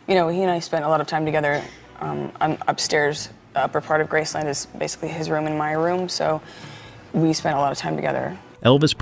You know, he and I spent a lot of time together. I'm upstairs. The upper part of Graceland is basically his room and my room, so we spent a lot of time together. Elvis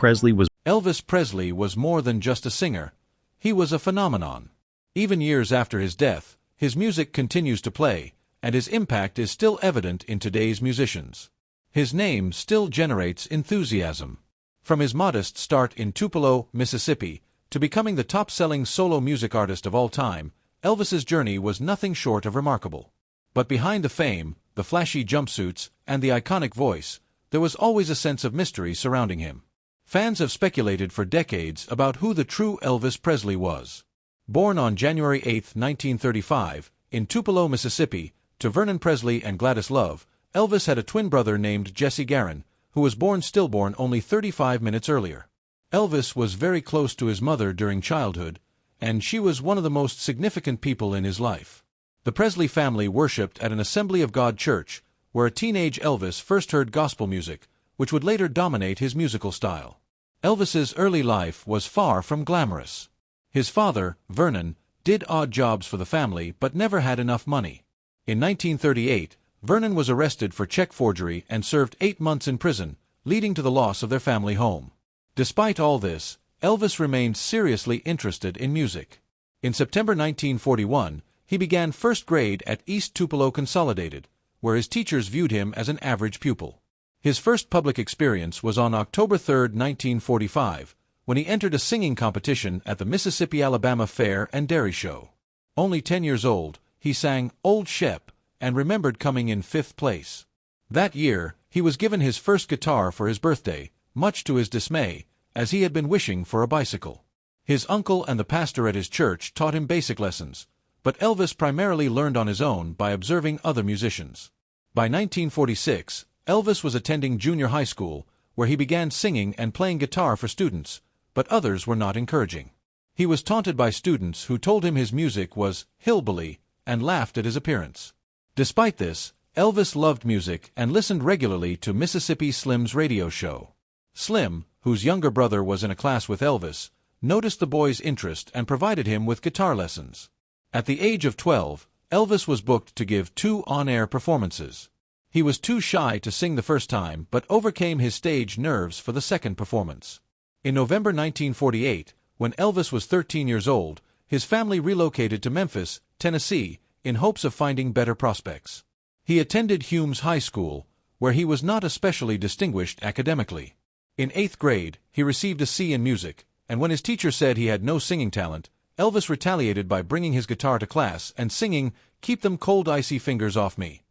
Presley was more than just a singer. He was a phenomenon. Even years after his death, his music continues to play, and his impact is still evident in today's musicians. His name still generates enthusiasm. From his modest start in Tupelo, Mississippi, to becoming the top-selling solo music artist of all time, Elvis's journey was nothing short of remarkable. But behind the fame, the flashy jumpsuits, and the iconic voice, there was always a sense of mystery surrounding him. Fans have speculated for decades about who the true Elvis Presley was. Born on January 8, 1935, in Tupelo, Mississippi, to Vernon Presley and Gladys Love, Elvis had a twin brother named Jesse Garon, who was born stillborn only 35 minutes earlier. Elvis was very close to his mother during childhood, and she was one of the most significant people in his life. The Presley family worshipped at an Assembly of God church, where a teenage Elvis first heard gospel music, which would later dominate his musical style. Elvis's early life was far from glamorous. His father, Vernon, did odd jobs for the family but never had enough money. In 1938, Vernon was arrested for check forgery and served 8 months in prison, leading to the loss of their family home. Despite all this, Elvis remained seriously interested in music. In September 1941, he began first grade at East Tupelo Consolidated, where his teachers viewed him as an average pupil. His first public experience was on October 3, 1945, when he entered a singing competition at the Mississippi-Alabama Fair and Dairy Show. Only 10 years old, he sang "Old Shep" and remembered coming in 5th place. That year, he was given his first guitar for his birthday, much to his dismay, as he had been wishing for a bicycle. His uncle and the pastor at his church taught him basic lessons, but Elvis primarily learned on his own by observing other musicians. By 1946, Elvis was attending junior high school, where he began singing and playing guitar for students, but others were not encouraging. He was taunted by students who told him his music was hillbilly and laughed at his appearance. Despite this, Elvis loved music and listened regularly to Mississippi Slim's radio show. Slim, whose younger brother was in a class with Elvis, noticed the boy's interest and provided him with guitar lessons. At the age of 12, Elvis was booked to give 2 on-air performances. He was too shy to sing the first time but overcame his stage nerves for the second performance. In November 1948, when Elvis was 13 years old, his family relocated to Memphis, Tennessee, in hopes of finding better prospects. He attended Humes High School, where he was not especially distinguished academically. In 8th grade, he received a C in music, and when his teacher said he had no singing talent, Elvis retaliated by bringing his guitar to class and singing, "Keep them cold icy fingers off me."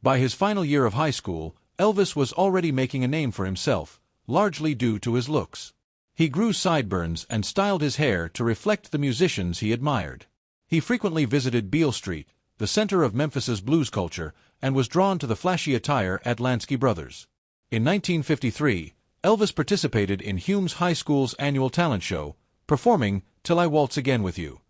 By his final year of high school, Elvis was already making a name for himself, largely due to his looks. He grew sideburns and styled his hair to reflect the musicians he admired. He frequently visited Beale Street, the center of Memphis's blues culture, and was drawn to the flashy attire at Lansky Brothers. In 1953, Elvis participated in Humes High School's annual talent show, performing "Till I Waltz Again with You."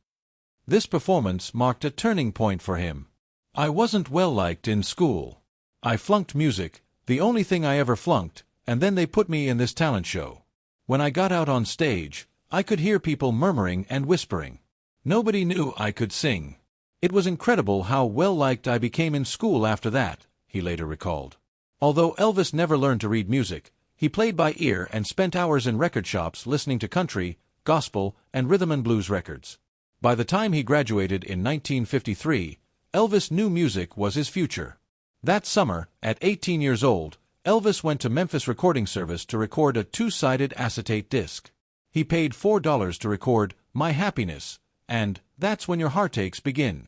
This performance marked a turning point for him. "I wasn't well-liked in school. I flunked music, the only thing I ever flunked, and then they put me in this talent show. When I got out on stage, I could hear people murmuring and whispering. Nobody knew I could sing. It was incredible how well-liked I became in school after that," he later recalled. Although Elvis never learned to read music, he played by ear and spent hours in record shops listening to country, gospel, and rhythm and blues records. By the time he graduated in 1953, Elvis knew music was his future. That summer, at 18 years old, Elvis went to Memphis Recording Service to record a 2-sided acetate disc. He paid $4 to record "My Happiness" and "That's When Your Heartaches Begin."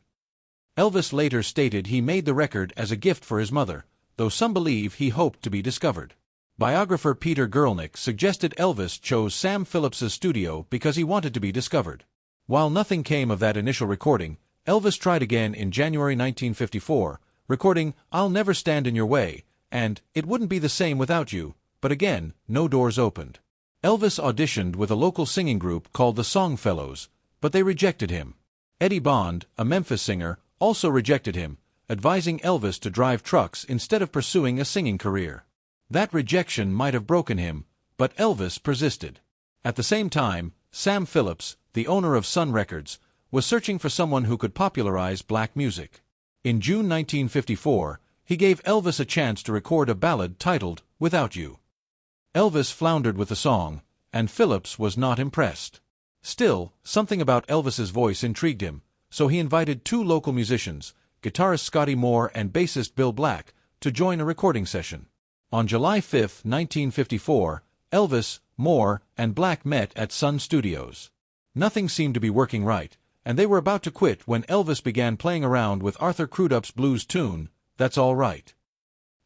Elvis later stated he made the record as a gift for his mother, though some believe he hoped to be discovered. Biographer Peter Guralnick suggested Elvis chose Sam Phillips's studio because he wanted to be discovered. While nothing came of that initial recording, Elvis tried again in January 1954, recording "I'll Never Stand in Your Way" and "It Wouldn't Be the Same Without You," but again, no doors opened. Elvis auditioned with a local singing group called the Songfellows, but they rejected him. Eddie Bond, a Memphis singer, also rejected him, advising Elvis to drive trucks instead of pursuing a singing career. That rejection might have broken him, but Elvis persisted. At the same time, Sam Phillips, the owner of Sun Records, was searching for someone who could popularize black music. In June 1954, he gave Elvis a chance to record a ballad titled "Without You." Elvis floundered with the song, and Phillips was not impressed. Still, something about Elvis's voice intrigued him, so he invited two local musicians, guitarist Scotty Moore and bassist Bill Black, to join a recording session. On July 5, 1954, Elvis, Moore, and Black met at Sun Studios. Nothing seemed to be working right, and they were about to quit when Elvis began playing around with Arthur Crudup's blues tune, "That's All Right."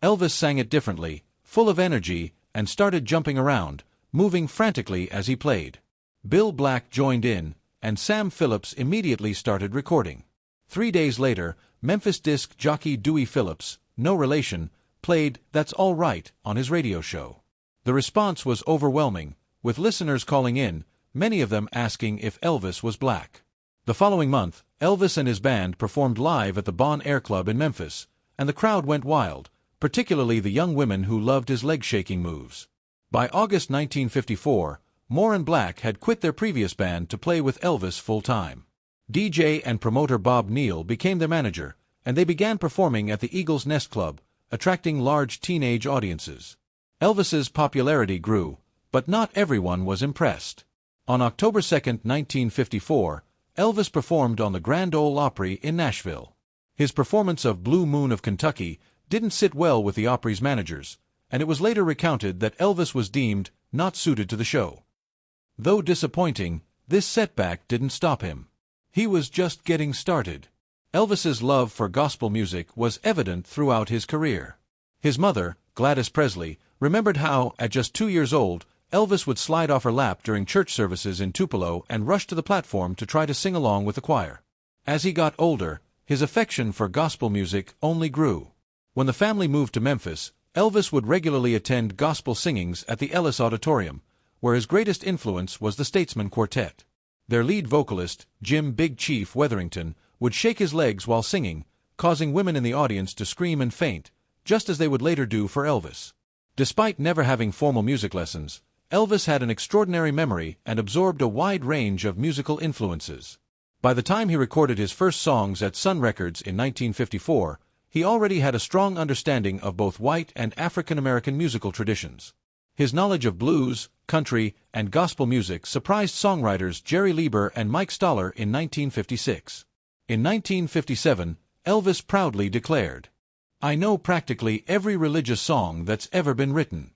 Elvis sang it differently, full of energy, and started jumping around, moving frantically as he played. Bill Black joined in, and Sam Phillips immediately started recording. 3 days later, Memphis disc jockey Dewey Phillips, no relation, played "That's All Right" on his radio show. The response was overwhelming, with listeners calling in, many of them asking if Elvis was black. The following month, Elvis and his band performed live at the Bon Air Club in Memphis, and the crowd went wild, particularly the young women who loved his leg-shaking moves. By August 1954, Moore and Black had quit their previous band to play with Elvis full-time. DJ and promoter Bob Neal became their manager, and they began performing at the Eagle's Nest Club, attracting large teenage audiences. Elvis's popularity grew, but not everyone was impressed. On October 2, 1954, Elvis performed on the Grand Ole Opry in Nashville. His performance of "Blue Moon of Kentucky" didn't sit well with the Opry's managers, and it was later recounted that Elvis was deemed not suited to the show. Though disappointing, this setback didn't stop him. He was just getting started. Elvis's love for gospel music was evident throughout his career. His mother, Gladys Presley, remembered how, at just 2 years old, Elvis would slide off her lap during church services in Tupelo and rush to the platform to try to sing along with the choir. As he got older, his affection for gospel music only grew. When the family moved to Memphis, Elvis would regularly attend gospel singings at the Ellis Auditorium, where his greatest influence was the Statesman Quartet. Their lead vocalist, Jim "Big Chief" Wetherington, would shake his legs while singing, causing women in the audience to scream and faint, just as they would later do for Elvis. Despite never having formal music lessons, Elvis had an extraordinary memory and absorbed a wide range of musical influences. By the time he recorded his first songs at Sun Records in 1954, he already had a strong understanding of both white and African-American musical traditions. His knowledge of blues, country, and gospel music surprised songwriters Jerry Leiber and Mike Stoller in 1956. In 1957, Elvis proudly declared, "I know practically every religious song that's ever been written."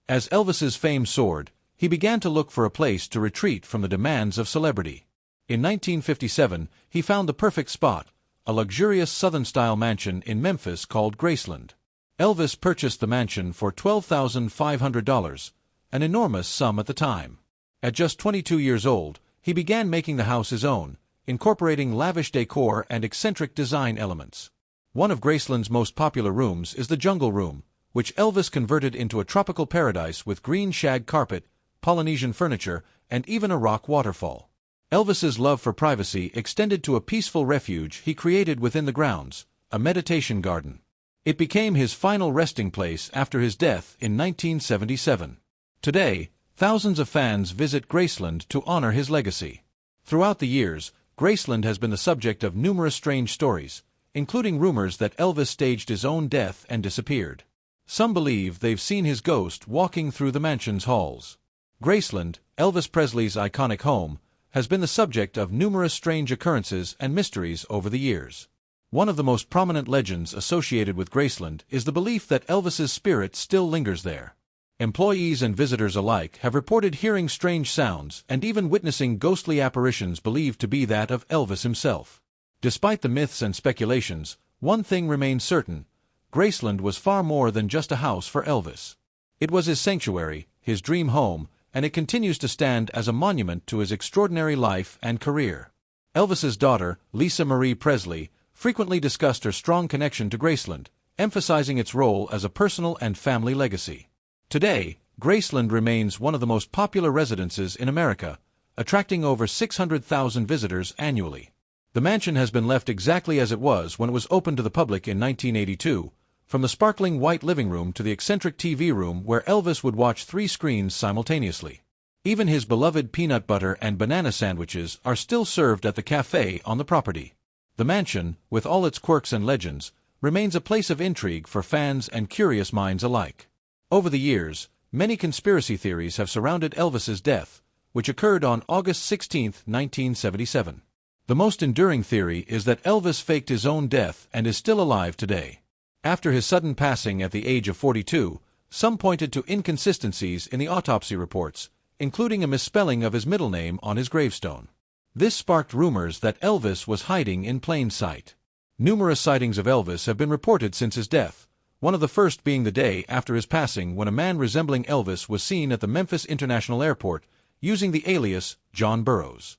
As Elvis's fame soared, he began to look for a place to retreat from the demands of celebrity. In 1957, he found the perfect spot, a luxurious Southern-style mansion in Memphis called Graceland. Elvis purchased the mansion for $12,500, an enormous sum at the time. At just 22 years old, he began making the house his own, incorporating lavish decor and eccentric design elements. One of Graceland's most popular rooms is the Jungle Room, which Elvis converted into a tropical paradise with green shag carpet, Polynesian furniture, and even a rock waterfall. Elvis's love for privacy extended to a peaceful refuge he created within the grounds, a meditation garden. It became his final resting place after his death in 1977. Today, thousands of fans visit Graceland to honor his legacy. Throughout the years, Graceland has been the subject of numerous strange stories, including rumors that Elvis staged his own death and disappeared. Some believe they've seen his ghost walking through the mansion's halls. Graceland, Elvis Presley's iconic home, has been the subject of numerous strange occurrences and mysteries over the years. One of the most prominent legends associated with Graceland is the belief that Elvis's spirit still lingers there. Employees and visitors alike have reported hearing strange sounds and even witnessing ghostly apparitions believed to be that of Elvis himself. Despite the myths and speculations, one thing remains certain: Graceland was far more than just a house for Elvis. It was his sanctuary, his dream home, and it continues to stand as a monument to his extraordinary life and career. Elvis's daughter, Lisa Marie Presley, frequently discussed her strong connection to Graceland, emphasizing its role as a personal and family legacy. Today, Graceland remains one of the most popular residences in America, attracting over 600,000 visitors annually. The mansion has been left exactly as it was when it was opened to the public in 1982, from the sparkling white living room to the eccentric TV room where Elvis would watch 3 screens simultaneously. Even his beloved peanut butter and banana sandwiches are still served at the cafe on the property. The mansion, with all its quirks and legends, remains a place of intrigue for fans and curious minds alike. Over the years, many conspiracy theories have surrounded Elvis's death, which occurred on August 16, 1977. The most enduring theory is that Elvis faked his own death and is still alive today. After his sudden passing at the age of 42, some pointed to inconsistencies in the autopsy reports, including a misspelling of his middle name on his gravestone. This sparked rumors that Elvis was hiding in plain sight. Numerous sightings of Elvis have been reported since his death, one of the first being the day after his passing when a man resembling Elvis was seen at the Memphis International Airport using the alias John Burroughs.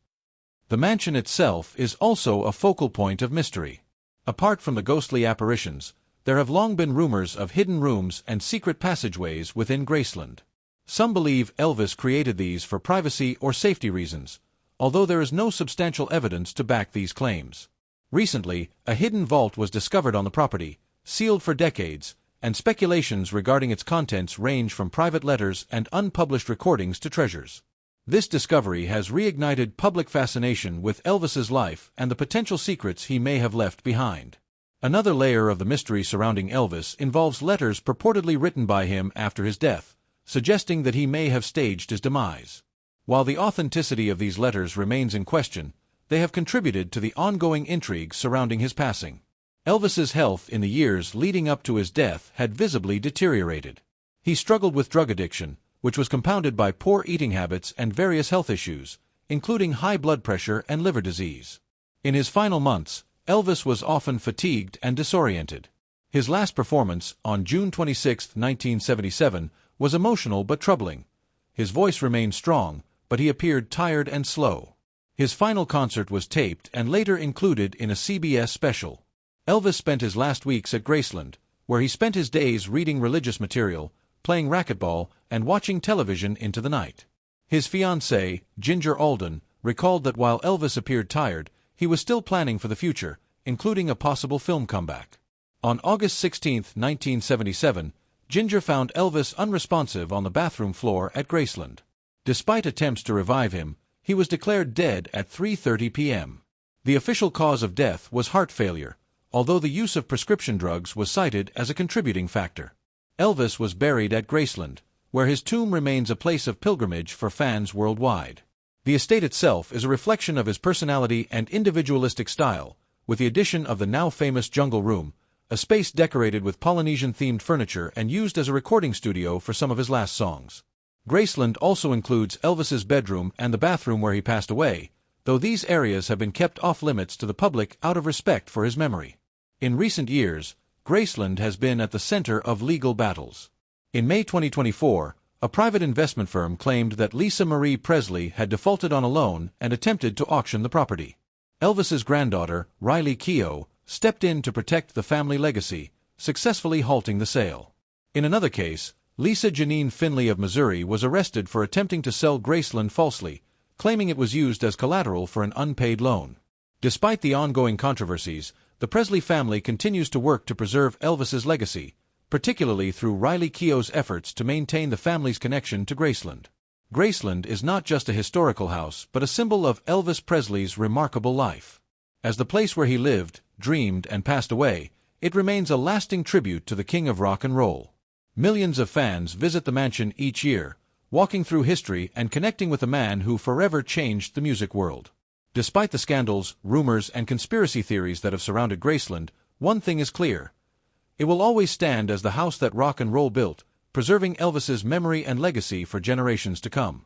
The mansion itself is also a focal point of mystery. Apart from the ghostly apparitions, there have long been rumors of hidden rooms and secret passageways within Graceland. Some believe Elvis created these for privacy or safety reasons, although there is no substantial evidence to back these claims. Recently, a hidden vault was discovered on the property, sealed for decades, and speculations regarding its contents range from private letters and unpublished recordings to treasures. This discovery has reignited public fascination with Elvis's life and the potential secrets he may have left behind. Another layer of the mystery surrounding Elvis involves letters purportedly written by him after his death, suggesting that he may have staged his demise. While the authenticity of these letters remains in question, they have contributed to the ongoing intrigue surrounding his passing. Elvis's health in the years leading up to his death had visibly deteriorated. He struggled with drug addiction, which was compounded by poor eating habits and various health issues, including high blood pressure and liver disease. In his final months, Elvis was often fatigued and disoriented. His last performance, on June 26, 1977, was emotional but troubling. His voice remained strong, but he appeared tired and slow. His final concert was taped and later included in a CBS special. Elvis spent his last weeks at Graceland, where he spent his days reading religious material, playing racquetball, and watching television into the night. His fiancée, Ginger Alden, recalled that while Elvis appeared tired, he was still planning for the future, including a possible film comeback. On August 16, 1977, Ginger found Elvis unresponsive on the bathroom floor at Graceland. Despite attempts to revive him, he was declared dead at 3:30 p.m. The official cause of death was heart failure, although the use of prescription drugs was cited as a contributing factor. Elvis was buried at Graceland, where his tomb remains a place of pilgrimage for fans worldwide. The estate itself is a reflection of his personality and individualistic style, with the addition of the now famous Jungle Room, a space decorated with Polynesian-themed furniture and used as a recording studio for some of his last songs. Graceland also includes Elvis's bedroom and the bathroom where he passed away, though these areas have been kept off-limits to the public out of respect for his memory. In recent years, Graceland has been at the center of legal battles. In May 2024, a private investment firm claimed that Lisa Marie Presley had defaulted on a loan and attempted to auction the property. Elvis's granddaughter, Riley Keough, stepped in to protect the family legacy, successfully halting the sale. In another case, Lisa Janine Finley of Missouri was arrested for attempting to sell Graceland falsely, claiming it was used as collateral for an unpaid loan. Despite the ongoing controversies, the Presley family continues to work to preserve Elvis's legacy, particularly through Riley Keough's efforts to maintain the family's connection to Graceland. Graceland is not just a historical house but a symbol of Elvis Presley's remarkable life. As the place where he lived, dreamed, and passed away, it remains a lasting tribute to the king of rock and roll. Millions of fans visit the mansion each year, walking through history and connecting with a man who forever changed the music world. Despite the scandals, rumors, and conspiracy theories that have surrounded Graceland, one thing is clear. It will always stand as the house that rock and roll built, preserving Elvis's memory and legacy for generations to come.